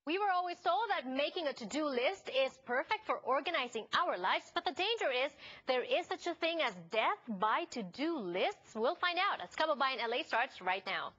We were always told that making a to-do list is perfect for organizing our lives, but the danger is there is such a thing as death by to-do lists. We'll find out as Kababayan LA starts right now.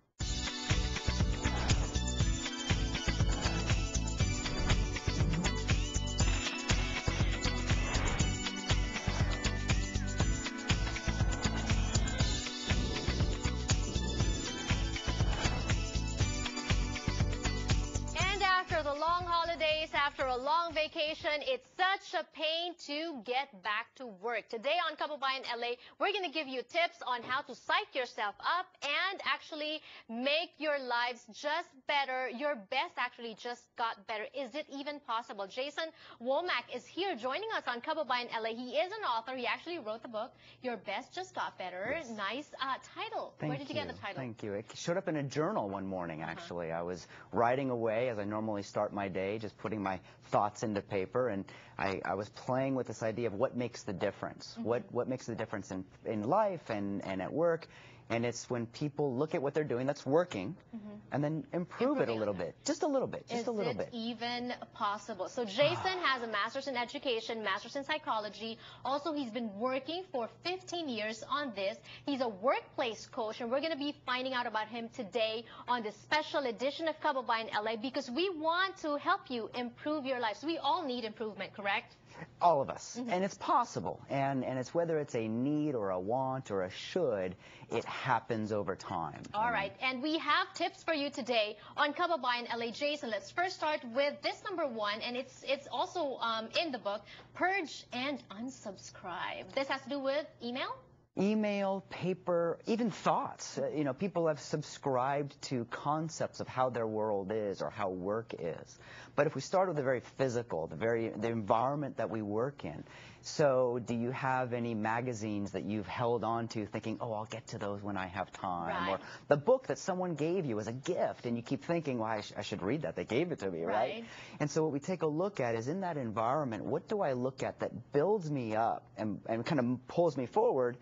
After the long holidays, after a long vacation, it's such a pain to get back to work. Today on Kababayan LA, we're going to give you tips on how to psych yourself up and actually make your lives just better. Your best actually just got better. Is it even possible? Jason Womack is here joining us on Kababayan LA. He is an author. He actually wrote the book, Your Best Just Got Better. Yes. Nice title. Where did you get the title? Thank you. It showed up in a journal one morning, actually. I was writing away as I normally start my day, just putting my thoughts into paper, and I was playing with this idea of what makes the difference. Mm-hmm. What makes the difference in life and at work. And it's when people look at what they're doing that's working, mm-hmm. and then improve it a little bit. Just a little bit. Just a little bit. Is it even possible? So Jason has a master's in education, master's in psychology. Also, he's been working for 15 years on this. He's a workplace coach, and we're going to be finding out about him today on this special edition of Kababayan LA because we want to help you improve your lives. We all need improvement, correct? All of us. Mm-hmm. And it's possible. And it's whether it's a need or a want or a should, it happens over time. All right. And we have tips for you today on Kababayan LA. Jason, let's first start with this number one, and it's also in the book, Purge and Unsubscribe. This has to do with email? Email, paper, even thoughts. You know, people have subscribed to concepts of how their world is or how work is. But if we start with the very physical, the environment that we work in. So do you have any magazines that you've held on to thinking, oh, I'll get to those when I have time? Right. Or the book that someone gave you as a gift, and you keep thinking, well, I should read that. They gave it to me, right? And so what we take a look at is in that environment, what do I look at that builds me up and kind of pulls me forward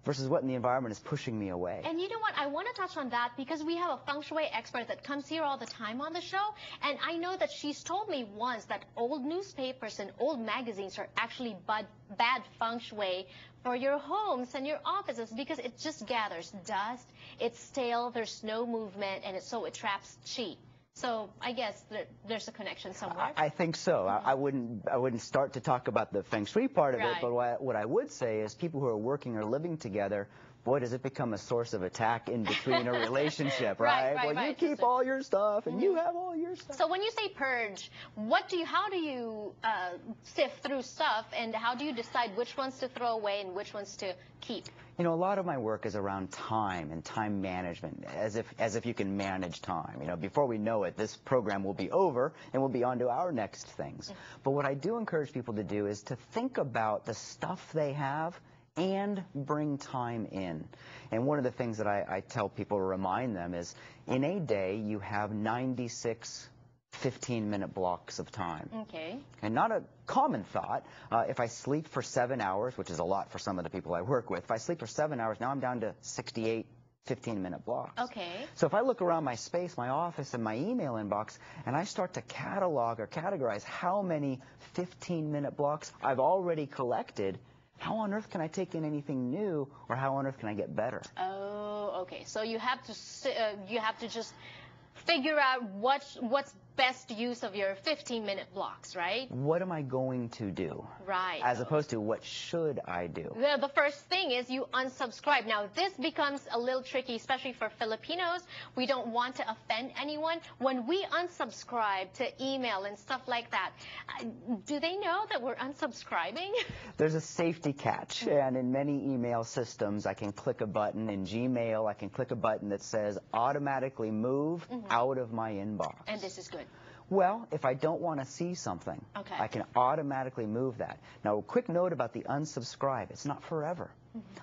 versus what in the environment is pushing me away. And you know what? I want to touch on that because we have a feng shui expert that comes here all the time on the show. And I know that she's told me once that old newspapers and old magazines are actually bad feng shui for your homes and your offices because it just gathers dust, it's stale, there's no movement, and so it traps chi. So I guess there's a connection somewhere. I think so. I wouldn't start to talk about the feng shui part of it, but what I would say is people who are working or living together, boy, does it become a source of attack in between a relationship, right? Well, you keep all your stuff and you have all your stuff. So when you say purge, how do you sift through stuff, and how do you decide which ones to throw away and which ones to keep? You know, a lot of my work is around time and time management, as if you can manage time. You know, before we know it, this program will be over and we'll be on to our next things. But what I do encourage people to do is to think about the stuff they have and bring time in. And one of the things that I tell people to remind them is in a day you have 96 15-minute blocks of time. Okay. And not a common thought. If I sleep for 7 hours, which is a lot for some of the people I work with, if I sleep for 7 hours, now I'm down to 68 15-minute blocks. Okay. So if I look around my space, my office, and my email inbox, and I start to catalog or categorize how many 15-minute blocks I've already collected, how on earth can I take in anything new, or how on earth can I get better? Oh, okay. So you have to just figure out what's best use of your 15-minute blocks, right? What am I going to do? Right. As opposed to what should I do? The first thing is you unsubscribe. Now, this becomes a little tricky, especially for Filipinos. We don't want to offend anyone. When we unsubscribe to email and stuff like that, do they know that we're unsubscribing? There's a safety catch, and in many email systems, I can click a button. In Gmail, I can click a button that says automatically move out of my inbox. And this is good. Well, if I don't want to see something, I can automatically move that. Now, a quick note about the unsubscribe. It's not forever.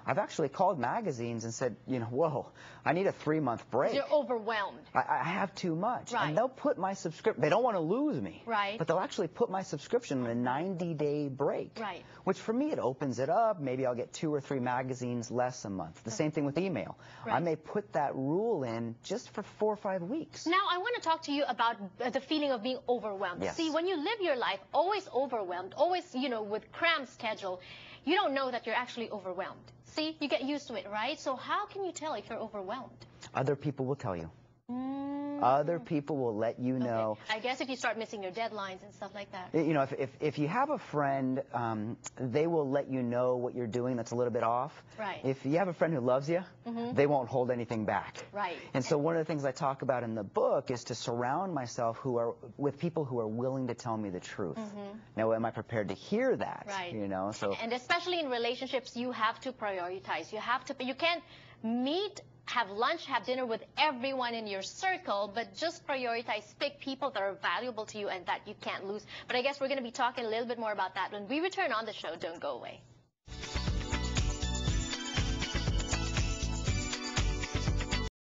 I've actually called magazines and said, whoa, I need a 3-month break. You're overwhelmed. I have too much. Right. And they'll put my subscription, they don't want to lose me. Right. But they'll actually put my subscription in a 90-day break. Right. Which for me, it opens it up. Maybe I'll get 2 or 3 magazines less a month. The same thing with email. Right. I may put that rule in just for 4 or 5 weeks. Now, I want to talk to you about the feeling of being overwhelmed. Yes. See, when you live your life always overwhelmed, always, with cramped schedule, you don't know that you're actually overwhelmed. See, you get used to it, right? So how can you tell if you're overwhelmed? Other people will tell you. Other people will let you know. Okay. I guess if you start missing your deadlines and stuff like that. If you have a friend, they will let you know what you're doing that's a little bit off. Right. If you have a friend who loves you, they won't hold anything back. Right. And so one of the things I talk about in the book is to surround myself with people who are willing to tell me the truth. Now, am I prepared to hear that? Right. So. And especially in relationships, you have to prioritize. You can't meet, have lunch, have dinner with everyone in your circle, but just prioritize, pick people that are valuable to you and that you can't lose. But I guess we're going to be talking a little bit more about that when we return on the show. Don't go away.